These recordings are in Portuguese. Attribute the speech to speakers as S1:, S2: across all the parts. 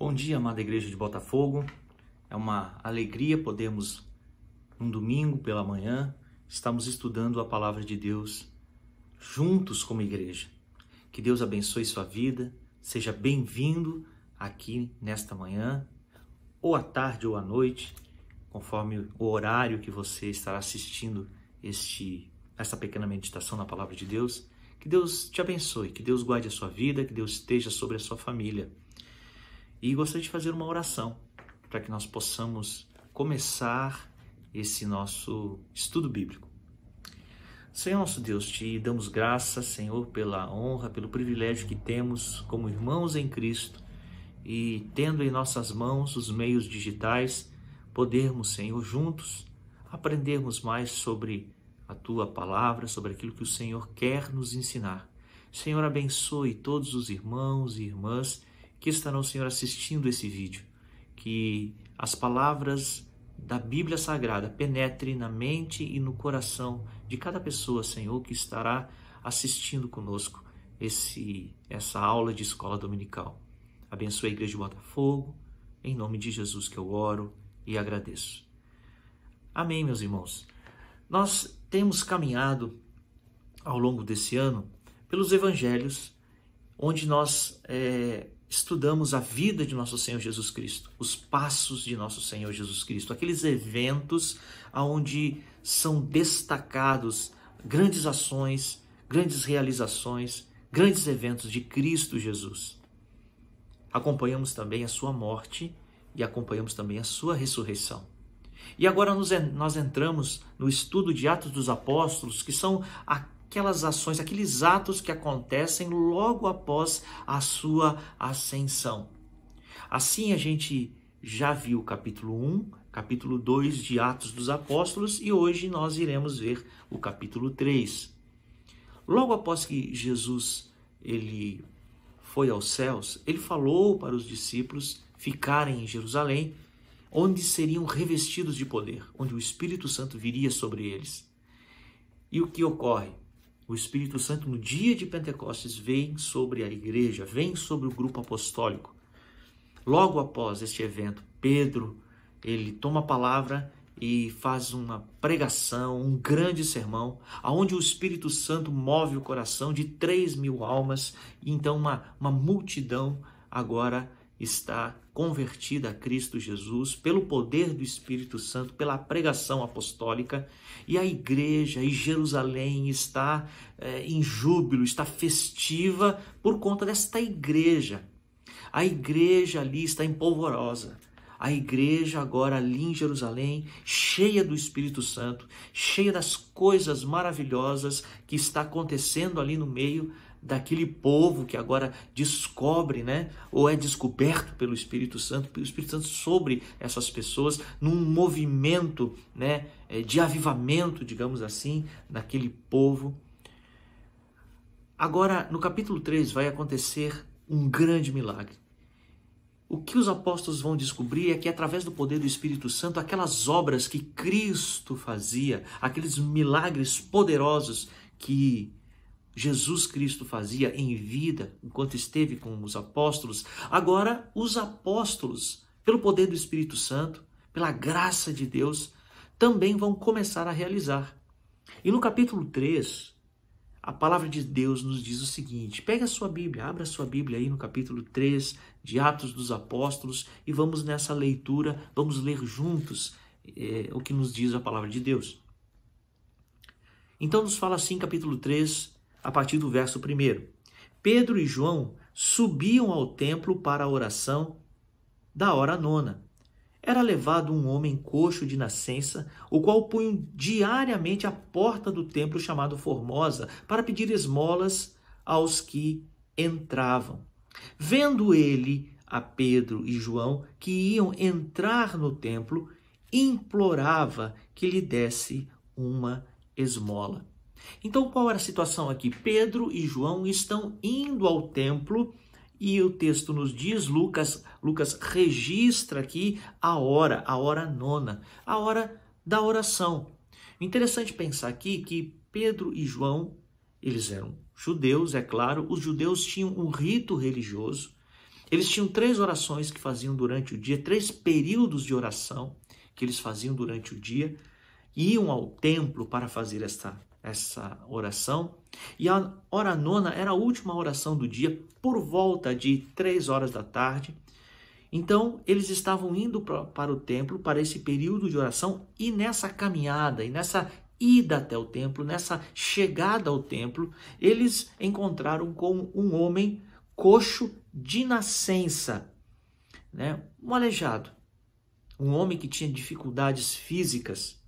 S1: Bom dia, amada igreja de Botafogo. É uma alegria podermos, num domingo pela manhã, estamos estudando a palavra de Deus juntos como igreja. Que Deus abençoe sua vida, seja bem-vindo aqui nesta manhã, ou à tarde ou à noite, conforme o horário que você estará assistindo esta pequena meditação na palavra de Deus. Que Deus te abençoe, que Deus guarde a sua vida, que Deus esteja sobre a sua família. E gostaria de fazer uma oração para que nós possamos começar esse nosso estudo bíblico. Senhor nosso Deus, te damos graças, Senhor, pela honra, pelo privilégio que temos como irmãos em Cristo e tendo em nossas mãos os meios digitais, podermos, Senhor, juntos aprendermos mais sobre a Tua palavra, sobre aquilo que o Senhor quer nos ensinar. Senhor, abençoe todos os irmãos e irmãs que estarão, Senhor, assistindo esse vídeo, que as palavras da Bíblia Sagrada penetrem na mente e no coração de cada pessoa, Senhor, que estará assistindo conosco essa aula de escola dominical. Abençoe a igreja de Botafogo, em nome de Jesus que eu oro e agradeço. Amém, meus irmãos. Nós temos caminhado ao longo desse ano pelos evangelhos, onde nós estudamos a vida de nosso Senhor Jesus Cristo, os passos de nosso Senhor Jesus Cristo, aqueles eventos onde são destacados grandes ações, grandes realizações, grandes eventos de Cristo Jesus. Acompanhamos também a sua morte e acompanhamos também a sua ressurreição. E agora nós entramos no estudo de Atos dos Apóstolos, que são aquelas ações, aqueles atos que acontecem logo após a sua ascensão. Assim a gente já viu o capítulo 1, capítulo 2 de Atos dos Apóstolos e hoje nós iremos ver o capítulo 3. Logo após que Jesus ele foi aos céus, ele falou para os discípulos ficarem em Jerusalém, onde seriam revestidos de poder, onde o Espírito Santo viria sobre eles. E o que ocorre? O Espírito Santo, no dia de Pentecostes, vem sobre a igreja, vem sobre o grupo apostólico. Logo após este evento, Pedro, ele toma a palavra e faz uma pregação, um grande sermão, onde o Espírito Santo move o coração de 3.000 almas. E então uma multidão agora está convertida a Cristo Jesus pelo poder do Espírito Santo, pela pregação apostólica, e a igreja em Jerusalém está em júbilo, está festiva por conta desta igreja. A igreja ali está empolvorosa. A igreja agora ali em Jerusalém, cheia do Espírito Santo, cheia das coisas maravilhosas que está acontecendo ali no meio daquele povo que agora descobre, ou é descoberto pelo Espírito Santo sobre essas pessoas, num movimento, de avivamento, digamos assim, naquele povo. Agora, no capítulo 3 vai acontecer um grande milagre. O que os apóstolos vão descobrir é que através do poder do Espírito Santo, aquelas obras que Cristo fazia, aqueles milagres poderosos que Jesus Cristo fazia em vida, enquanto esteve com os apóstolos, agora os apóstolos, pelo poder do Espírito Santo, pela graça de Deus, também vão começar a realizar. E no capítulo 3, a palavra de Deus nos diz o seguinte: pega a sua Bíblia, abra a sua Bíblia aí no capítulo 3 de Atos dos Apóstolos e vamos nessa leitura, vamos ler juntos o que nos diz a palavra de Deus. Então nos fala assim, capítulo 3, a partir do verso 1. Pedro e João subiam ao templo para a oração da hora 9. Era levado um homem coxo de nascença, o qual punha diariamente à porta do templo chamado Formosa, para pedir esmolas aos que entravam. Vendo ele a Pedro e João, que iam entrar no templo, implorava que lhe desse uma esmola. Então, qual era a situação aqui? Pedro e João estão indo ao templo e o texto nos diz, Lucas registra aqui a hora 9, a hora da oração. Interessante pensar aqui que Pedro e João, eles eram judeus, é claro, os judeus tinham um rito religioso Eles tinham 3 orações que faziam durante o dia, 3 períodos de oração que eles faziam durante o dia, iam ao templo para fazer essa oração, e a hora nona era a última oração do dia, por volta de 3 horas da tarde. Então, eles estavam indo para o templo, para esse período de oração, e nessa caminhada, e nessa ida até o templo, nessa chegada ao templo, eles encontraram com um homem coxo de nascença, né? Um aleijado, um homem que tinha dificuldades físicas.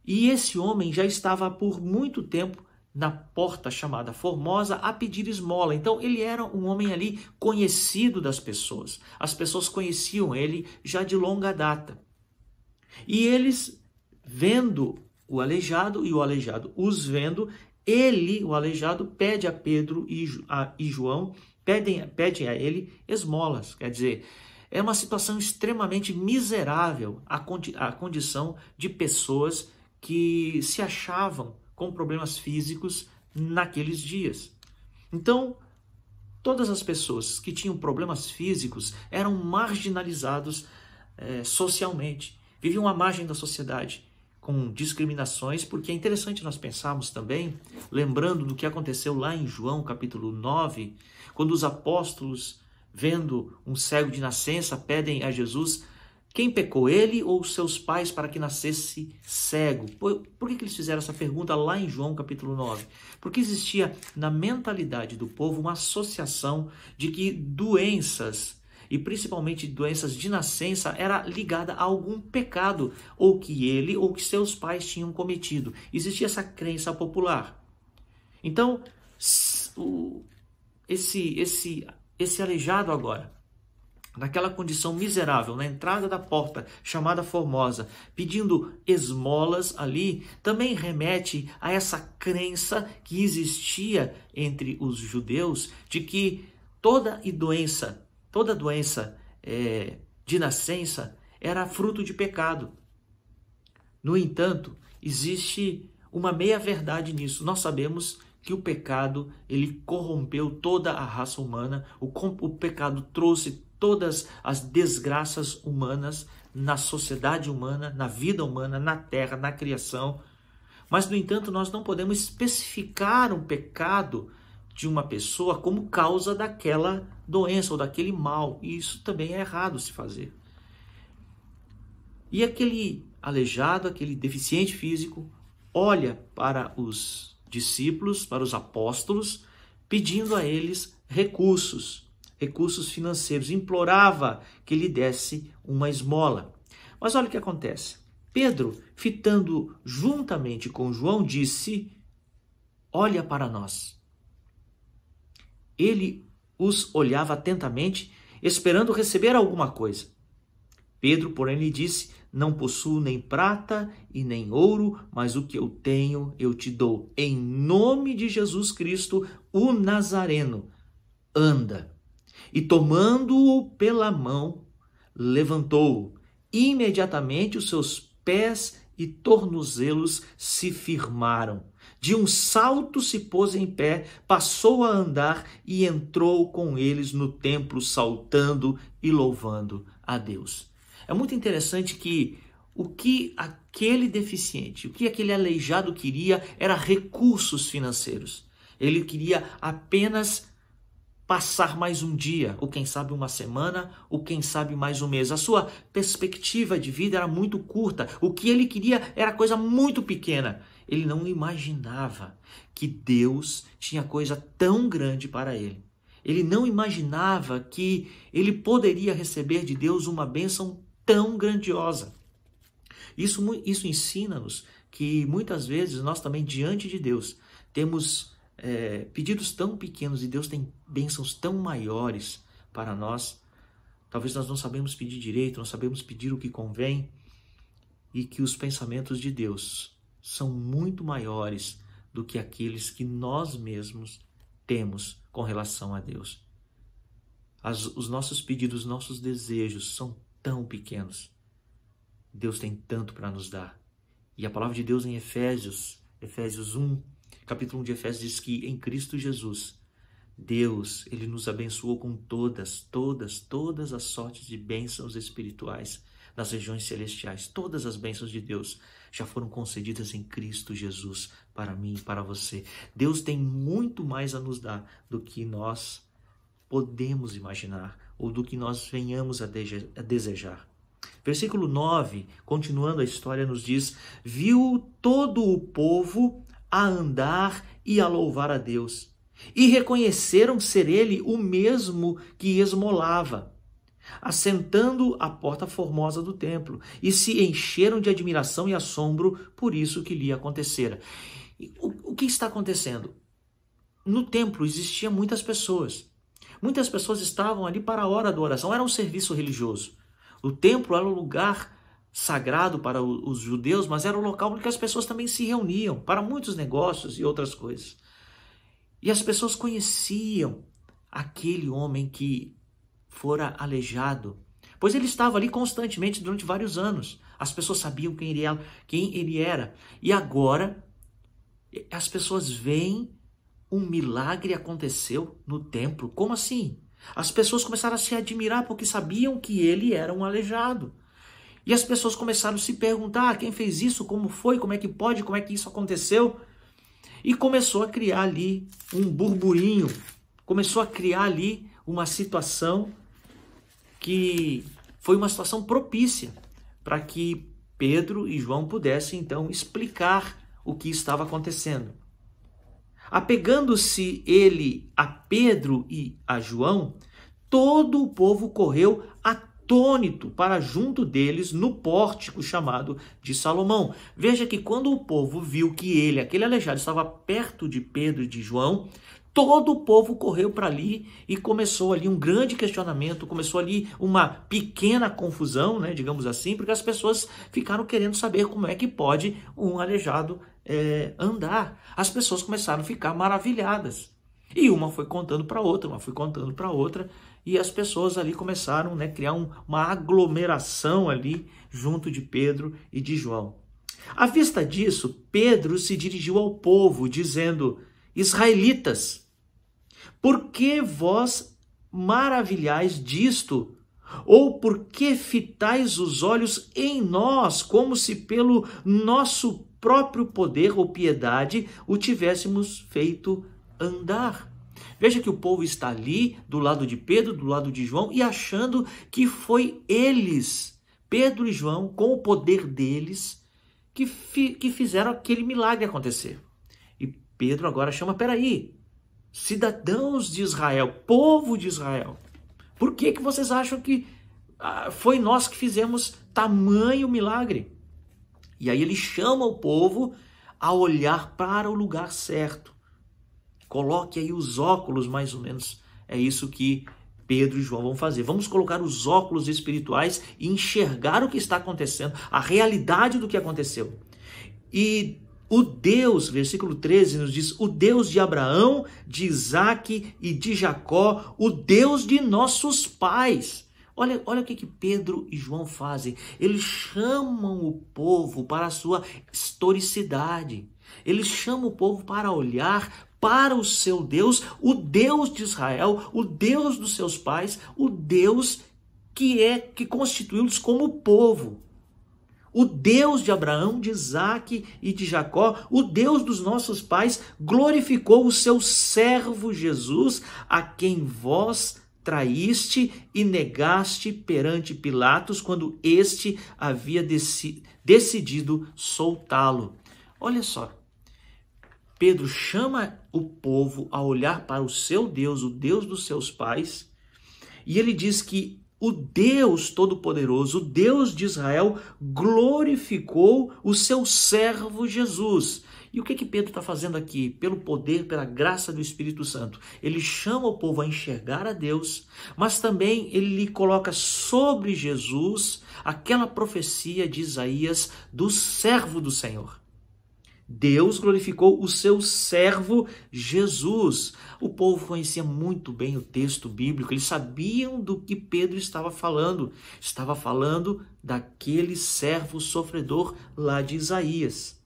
S1: E esse homem já estava por muito tempo na porta chamada Formosa a pedir esmola. Então ele era um homem ali conhecido das pessoas. As pessoas conheciam ele já de longa data. E eles, vendo o aleijado e o aleijado os vendo, ele, o aleijado, pede a Pedro e João, pedem a ele esmolas. Quer dizer, é uma situação extremamente miserável a condição de pessoas que se achavam com problemas físicos naqueles dias. Então, todas as pessoas que tinham problemas físicos eram marginalizados socialmente, viviam à margem da sociedade, com discriminações, porque é interessante nós pensarmos também, lembrando do que aconteceu lá em João capítulo 9, quando os apóstolos, vendo um cego de nascença, pedem a Jesus: quem pecou, ele ou seus pais, para que nascesse cego? Por que eles fizeram essa pergunta lá em João capítulo 9? Porque existia na mentalidade do povo uma associação de que doenças, e principalmente doenças de nascença, era ligada a algum pecado, ou que ele ou que seus pais tinham cometido. Existia essa crença popular. Então, esse aleijado agora, naquela condição miserável, na entrada da porta chamada Formosa, pedindo esmolas ali, também remete a essa crença que existia entre os judeus de que toda doença de nascença era fruto de pecado. No entanto, existe uma meia-verdade nisso. Nós sabemos que o pecado, ele corrompeu toda a raça humana, o pecado trouxe todas as desgraças humanas na sociedade humana, na vida humana, na terra, na criação. Mas, no entanto, nós não podemos especificar um pecado de uma pessoa como causa daquela doença ou daquele mal. E isso também é errado se fazer. E aquele aleijado, aquele deficiente físico, olha para os discípulos, para os apóstolos, pedindo a eles recursos financeiros, implorava que lhe desse uma esmola. Mas olha o que acontece. Pedro, fitando juntamente com João, disse: olha para nós. Ele os olhava atentamente, esperando receber alguma coisa. Pedro, porém, lhe disse: não possuo nem prata e nem ouro, mas o que eu tenho eu te dou. Em nome de Jesus Cristo, o Nazareno, anda. E tomando-o pela mão, levantou-o. Imediatamente os seus pés e tornozelos se firmaram. De um salto se pôs em pé, passou a andar e entrou com eles no templo, saltando e louvando a Deus. É muito interessante que o que aquele deficiente, o que aquele aleijado queria era recursos financeiros. Ele queria apenas passar mais um dia, ou quem sabe uma semana, ou quem sabe mais um mês. A sua perspectiva de vida era muito curta. O que ele queria era coisa muito pequena. Ele não imaginava que Deus tinha coisa tão grande para ele. Ele não imaginava que ele poderia receber de Deus uma bênção tão grandiosa. Isso ensina-nos que muitas vezes nós também, diante de Deus, temos pedidos tão pequenos e Deus tem bênçãos tão maiores para nós. Talvez nós não sabemos pedir direito, não sabemos pedir o que convém, e que os pensamentos de Deus são muito maiores do que aqueles que nós mesmos temos com relação a Deus. Os nossos pedidos, os nossos desejos são tão pequenos. Deus tem tanto para nos dar. E a palavra de Deus em Efésios 1, capítulo 1 de Efésios, diz que em Cristo Jesus, Deus, Ele nos abençoou com todas as sortes de bênçãos espirituais nas regiões celestiais. Todas as bênçãos de Deus já foram concedidas em Cristo Jesus para mim e para você. Deus tem muito mais a nos dar do que nós podemos imaginar ou do que nós venhamos a desejar. Versículo 9, continuando a história, nos diz: viu todo o povo a andar e a louvar a Deus, e reconheceram ser ele o mesmo que esmolava, assentando à porta formosa do templo, e se encheram de admiração e assombro por isso que lhe acontecera. O que está acontecendo? No templo existiam muitas pessoas. Muitas pessoas estavam ali para a hora da oração, era um serviço religioso. O templo era um lugar sagrado para os judeus, mas era um local onde as pessoas também se reuniam para muitos negócios e outras coisas. E as pessoas conheciam aquele homem que fora aleijado, pois ele estava ali constantemente durante vários anos. As pessoas sabiam quem ele era. E agora as pessoas veem um milagre aconteceu no templo. Como assim? As pessoas começaram a se admirar porque sabiam que ele era um aleijado. E as pessoas começaram a se perguntar: quem fez isso? Como foi? Como é que pode? Como é que isso aconteceu? E começou a criar ali um burburinho. Começou a criar ali uma situação que foi uma situação propícia para que Pedro e João pudessem então explicar o que estava acontecendo. Apegando-se ele a Pedro e a João, todo o povo correu atônito para junto deles no pórtico chamado de Salomão. Veja que quando o povo viu que ele, aquele aleijado, estava perto de Pedro e de João, todo o povo correu para ali e começou ali um grande questionamento, começou ali uma pequena confusão, né, digamos assim, porque as pessoas ficaram querendo saber como é que pode um aleijado andar. As pessoas começaram a ficar maravilhadas. E uma foi contando para outra, e as pessoas ali começaram a criar uma aglomeração ali junto de Pedro e de João. À vista disso, Pedro se dirigiu ao povo, dizendo: israelitas, por que vós maravilhais disto? Ou por que fitais os olhos em nós, como se pelo nosso próprio poder ou piedade o tivéssemos feito andar? Veja que o povo está ali, do lado de Pedro, do lado de João, e achando que foi eles, Pedro e João, com o poder deles, que fizeram aquele milagre acontecer. E Pedro agora chama: peraí, cidadãos de Israel, povo de Israel, por que vocês acham que foi nós que fizemos tamanho milagre? E aí ele chama o povo a olhar para o lugar certo. Coloque aí os óculos, mais ou menos. É isso que Pedro e João vão fazer. Vamos colocar os óculos espirituais e enxergar o que está acontecendo, a realidade do que aconteceu. E o Deus, versículo 13 nos diz: o Deus de Abraão, de Isaque e de Jacó, o Deus de nossos pais. Olha o que Pedro e João fazem. Eles chamam o povo para a sua historicidade. Eles chamam o povo para olhar para o seu Deus, o Deus de Israel, o Deus dos seus pais, o Deus que constituiu-os como povo. O Deus de Abraão, de Isaque e de Jacó, o Deus dos nossos pais, glorificou o seu servo Jesus, a quem vós traíste e negaste perante Pilatos, quando este havia decidido soltá-lo. Olha só, Pedro chama o povo a olhar para o seu Deus, o Deus dos seus pais, e ele diz que o Deus Todo-Poderoso, o Deus de Israel, glorificou o seu servo Jesus. E o que Pedro está fazendo aqui? Pelo poder, pela graça do Espírito Santo, ele chama o povo a enxergar a Deus, mas também ele lhe coloca sobre Jesus aquela profecia de Isaías do servo do Senhor. Deus glorificou o seu servo Jesus. O povo conhecia muito bem o texto bíblico, eles sabiam do que Pedro estava falando. Estava falando daquele servo sofredor lá de Isaías.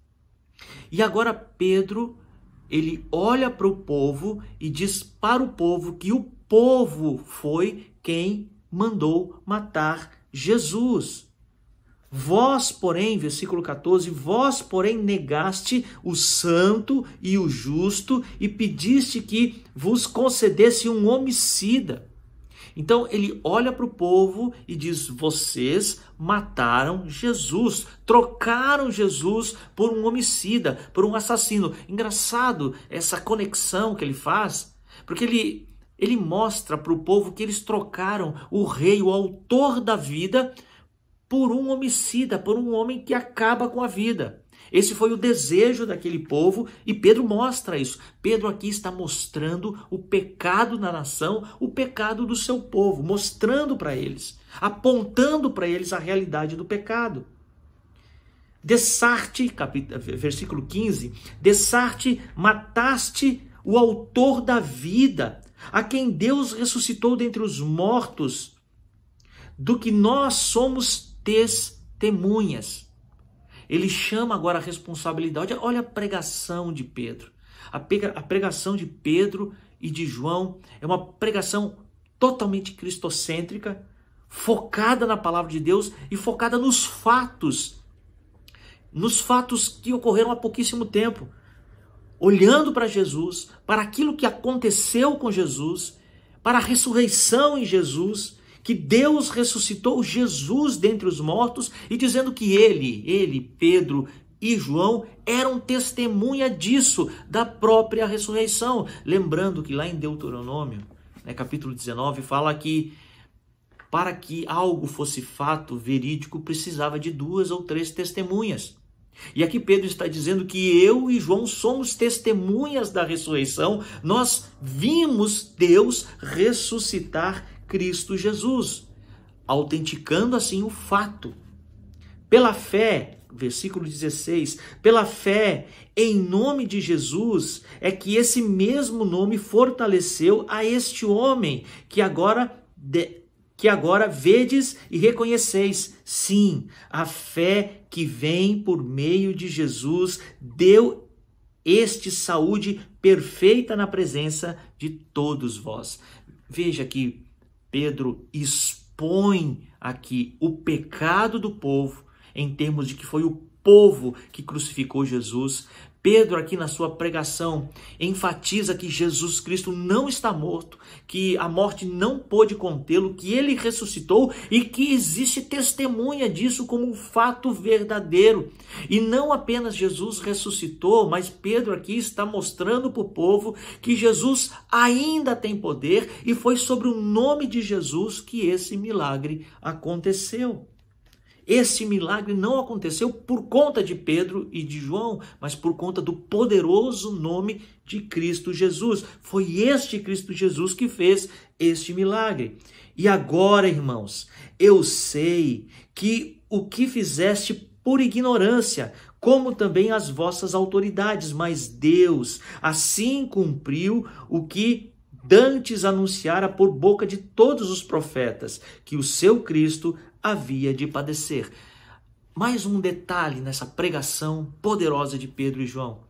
S1: E agora Pedro ele olha para o povo e diz para o povo que o povo foi quem mandou matar Jesus. Vós, porém, versículo 14, vós, porém, negaste o santo e o justo e pediste que vos concedesse um homicida. Então ele olha para o povo e diz: vocês mataram Jesus, trocaram Jesus por um homicida, por um assassino. Engraçado essa conexão que ele faz, porque ele mostra para o povo que eles trocaram o rei, o autor da vida, por um homicida, por um homem que acaba com a vida. Esse foi o desejo daquele povo e Pedro mostra isso. Pedro aqui está mostrando o pecado na nação, o pecado do seu povo, mostrando para eles, apontando para eles a realidade do pecado. Dessarte, versículo 15, dessarte, mataste o autor da vida, a quem Deus ressuscitou dentre os mortos, do que nós somos testemunhas. Ele chama agora a responsabilidade. Olha a pregação de Pedro. A pregação de Pedro e de João é uma pregação totalmente cristocêntrica, focada na palavra de Deus e focada nos fatos que ocorreram há pouquíssimo tempo. Olhando para Jesus, para aquilo que aconteceu com Jesus, para a ressurreição em Jesus, que Deus ressuscitou Jesus dentre os mortos e dizendo que ele, Pedro e João eram testemunha disso, da própria ressurreição. Lembrando que lá em Deuteronômio, capítulo 19, fala que para que algo fosse fato verídico, precisava de 2 ou 3 testemunhas. E aqui Pedro está dizendo que eu e João somos testemunhas da ressurreição, nós vimos Deus ressuscitar Cristo Jesus, autenticando assim o fato. Pela fé, versículo 16, pela fé em nome de Jesus, é que esse mesmo nome fortaleceu a este homem, que agora vedes e reconheceis. Sim, a fé que vem por meio de Jesus deu este saúde perfeita na presença de todos vós. Veja que Pedro expõe aqui o pecado do povo, em termos de que foi o povo que crucificou Jesus. Pedro aqui na sua pregação enfatiza que Jesus Cristo não está morto, que a morte não pôde contê-lo, que ele ressuscitou e que existe testemunha disso como um fato verdadeiro. E não apenas Jesus ressuscitou, mas Pedro aqui está mostrando para o povo que Jesus ainda tem poder e foi sobre o nome de Jesus que esse milagre aconteceu. Esse milagre não aconteceu por conta de Pedro e de João, mas por conta do poderoso nome de Cristo Jesus. Foi este Cristo Jesus que fez este milagre. E agora, irmãos, eu sei que o que fizeste por ignorância, como também as vossas autoridades, mas Deus assim cumpriu o que dantes anunciara por boca de todos os profetas, que o seu Cristo havia de padecer. Mais um detalhe nessa pregação poderosa de Pedro e João.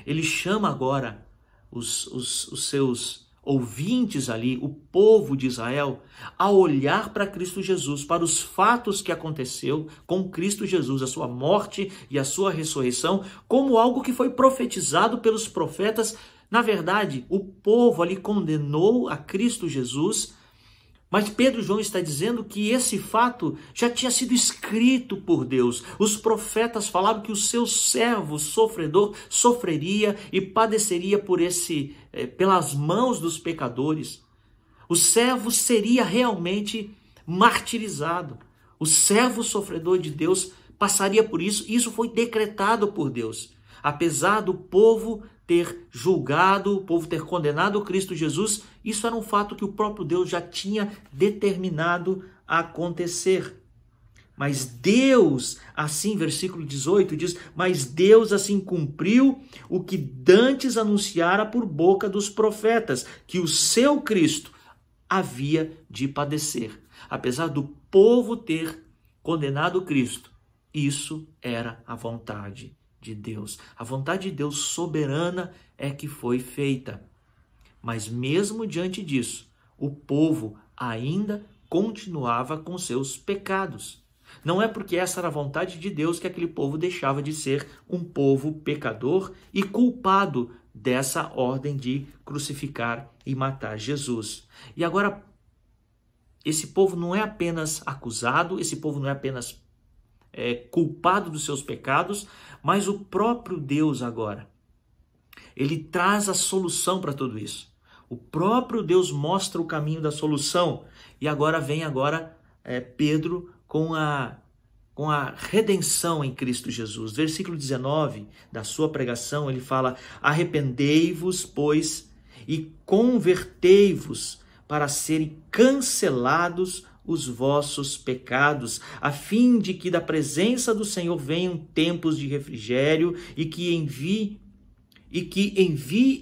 S1: Ele chama agora os seus ouvintes ali, o povo de Israel, a olhar para Cristo Jesus, para os fatos que aconteceu com Cristo Jesus, a sua morte e a sua ressurreição, como algo que foi profetizado pelos profetas. Na verdade, o povo ali condenou a Cristo Jesus, mas Pedro e João está dizendo que esse fato já tinha sido escrito por Deus. Os profetas falaram que o seu servo sofredor sofreria e padeceria pelas mãos dos pecadores. O servo seria realmente martirizado. O servo sofredor de Deus passaria por isso. Isso foi decretado por Deus. Apesar do povo ter julgado, o povo ter condenado Cristo Jesus, isso era um fato que o próprio Deus já tinha determinado a acontecer. Mas Deus, assim, versículo 18 diz, mas Deus assim cumpriu o que dantes anunciara por boca dos profetas, que o seu Cristo havia de padecer. Apesar do povo ter condenado Cristo, isso era a vontade de Deus. A vontade de Deus soberana é que foi feita. Mas mesmo diante disso, o povo ainda continuava com seus pecados. Não é porque essa era a vontade de Deus que aquele povo deixava de ser um povo pecador e culpado dessa ordem de crucificar e matar Jesus. E agora, esse povo não é apenas acusado, esse povo não é apenas culpado dos seus pecados, mas o próprio Deus agora, ele traz a solução para tudo isso. O próprio Deus mostra o caminho da solução. E agora vem Pedro com a redenção em Cristo Jesus. Versículo 19 da sua pregação, ele fala: arrependei-vos, pois, e convertei-vos para serem cancelados os vossos pecados, a fim de que da presença do Senhor venham tempos de refrigério e que envie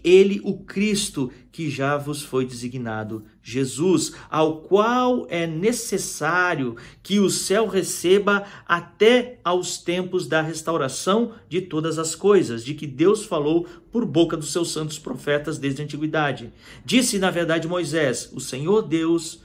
S1: ele o Cristo que já vos foi designado, Jesus, ao qual é necessário que o céu receba até aos tempos da restauração de todas as coisas, de que Deus falou por boca dos seus santos profetas desde a antiguidade. Disse, na verdade, Moisés: o Senhor Deus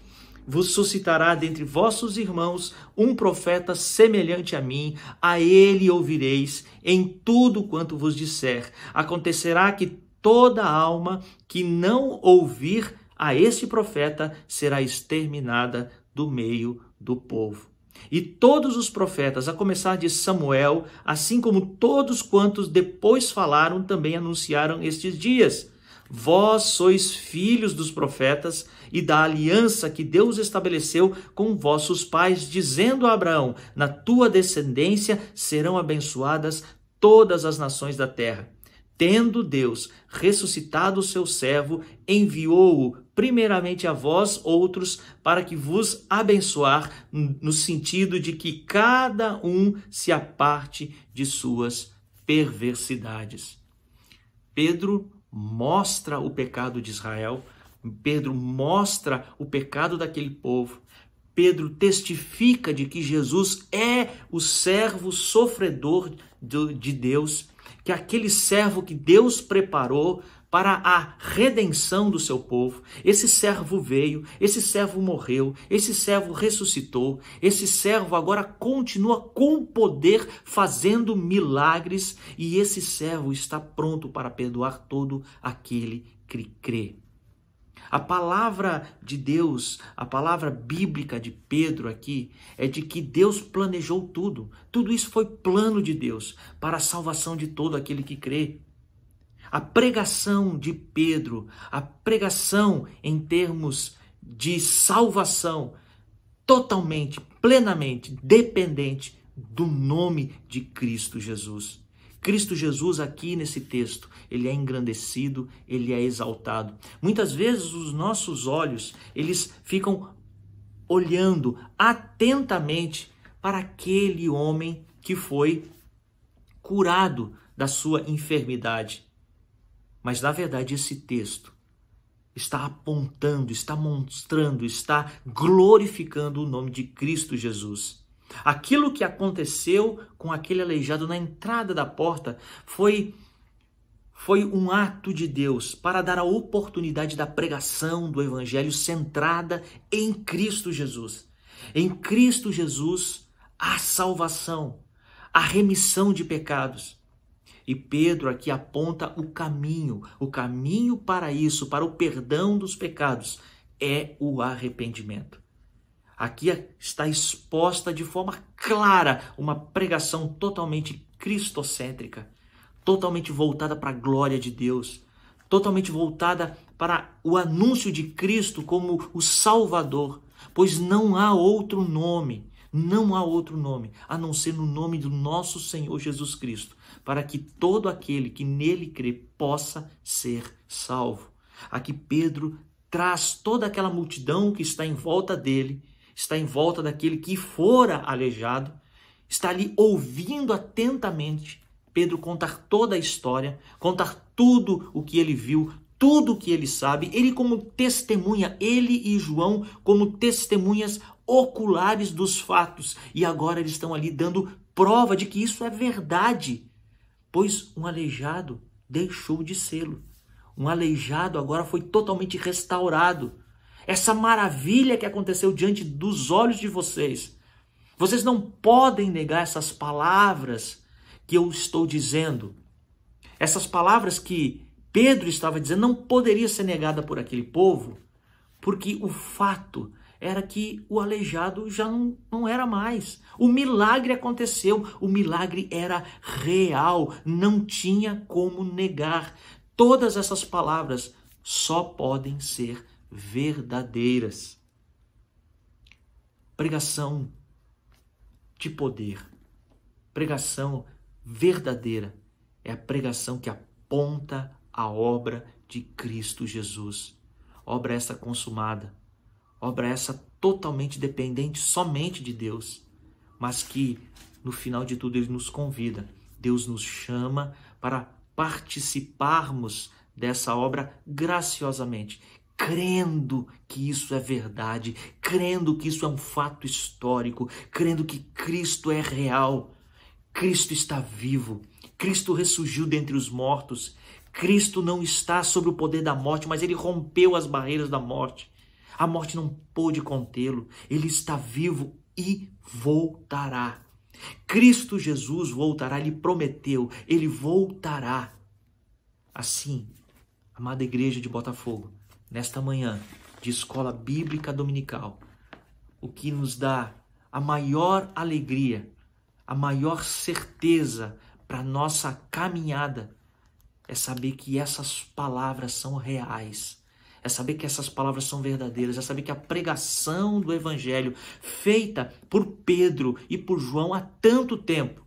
S1: vos suscitará dentre vossos irmãos um profeta semelhante a mim, a ele ouvireis em tudo quanto vos disser. Acontecerá que toda alma que não ouvir a este profeta será exterminada do meio do povo. E todos os profetas, a começar de Samuel, assim como todos quantos depois falaram, também anunciaram estes dias. Vós sois filhos dos profetas e da aliança que Deus estabeleceu com vossos pais, dizendo a Abraão: na tua descendência serão abençoadas todas as nações da terra. Tendo Deus ressuscitado o seu servo, enviou-o primeiramente a vós outros para que vos abençoar, no sentido de que cada um se aparte de suas perversidades. Pedro mostra o pecado de Israel, Pedro mostra o pecado daquele povo, Pedro testifica de que Jesus é o servo sofredor de Deus, que é aquele servo que Deus preparou para a redenção do seu povo. Esse servo veio, esse servo morreu, esse servo ressuscitou, esse servo agora continua com poder fazendo milagres e esse servo está pronto para perdoar todo aquele que crê. A palavra de Deus, a palavra bíblica de Pedro aqui é de que Deus planejou tudo. Tudo isso foi plano de Deus para a salvação de todo aquele que crê. A pregação de Pedro, a pregação em termos de salvação, totalmente, plenamente dependente do nome de Cristo Jesus. Cristo Jesus aqui nesse texto, ele é engrandecido, ele é exaltado. Muitas vezes os nossos olhos, eles ficam olhando atentamente para aquele homem que foi curado da sua enfermidade. Mas, na verdade, esse texto está apontando, está mostrando, está glorificando o nome de Cristo Jesus. Aquilo que aconteceu com aquele aleijado na entrada da porta foi um ato de Deus para dar a oportunidade da pregação do evangelho centrada em Cristo Jesus. Em Cristo Jesus, a salvação, a remissão de pecados. E Pedro aqui aponta o caminho para isso, para o perdão dos pecados, é o arrependimento. Aqui está exposta de forma clara uma pregação totalmente cristocêntrica, totalmente voltada para a glória de Deus, totalmente voltada para o anúncio de Cristo como o Salvador, pois não há outro nome a não ser no nome do nosso Senhor Jesus Cristo, para que todo aquele que nele crê possa ser salvo. Aqui Pedro traz toda aquela multidão que está em volta dele, está em volta daquele que fora aleijado, está ali ouvindo atentamente Pedro contar toda a história, contar tudo o que ele viu, tudo o que ele sabe, ele como testemunha, ele e João como testemunhas oculares dos fatos, e agora eles estão ali dando prova de que isso é verdade. pois um aleijado deixou de sê-lo. Um aleijado agora foi totalmente restaurado. Essa maravilha que aconteceu diante dos olhos de vocês. Vocês não podem negar essas palavras que eu estou dizendo. Essas palavras que Pedro estava dizendo não poderia ser negada por aquele povo, porque o fato era que o aleijado já não era mais. O milagre aconteceu, o milagre era real, não tinha como negar. Todas essas palavras só podem ser verdadeiras. Pregação de poder, pregação verdadeira, é a pregação que aponta a obra de Cristo Jesus. Obra essa consumada, obra essa totalmente dependente somente de Deus, mas que no final de tudo Ele nos convida, Deus nos chama para participarmos dessa obra graciosamente, crendo que isso é verdade, crendo que isso é um fato histórico, crendo que Cristo é real, Cristo está vivo, Cristo ressurgiu dentre os mortos, Cristo não está sob o poder da morte, mas Ele rompeu as barreiras da morte. A morte não pôde contê-lo, Ele está vivo e voltará. Cristo Jesus voltará, Ele prometeu, Ele voltará. Assim, amada igreja de Botafogo, nesta manhã de escola bíblica dominical, o que nos dá a maior alegria, a maior certeza para a nossa caminhada, é saber que essas palavras são reais, é saber que essas palavras são verdadeiras, é saber que a pregação do Evangelho feita por Pedro e por João há tanto tempo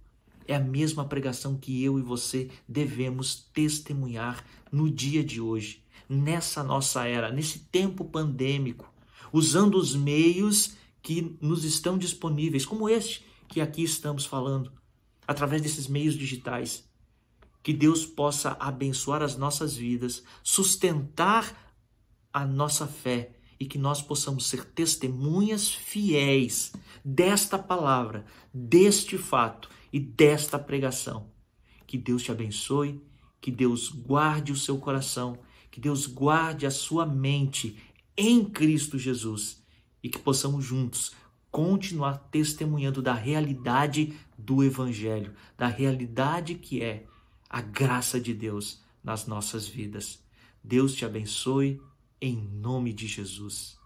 S1: é a mesma pregação que eu e você devemos testemunhar no dia de hoje, nessa nossa era, nesse tempo pandêmico, usando os meios que nos estão disponíveis, como este que aqui estamos falando, através desses meios digitais. Que Deus possa abençoar as nossas vidas, sustentar a nossa fé e que nós possamos ser testemunhas fiéis desta palavra, deste fato e desta pregação. Que Deus te abençoe, que Deus guarde o seu coração, que Deus guarde a sua mente em Cristo Jesus e que possamos juntos continuar testemunhando da realidade do Evangelho, da realidade que é a graça de Deus nas nossas vidas. Deus te abençoe em nome de Jesus.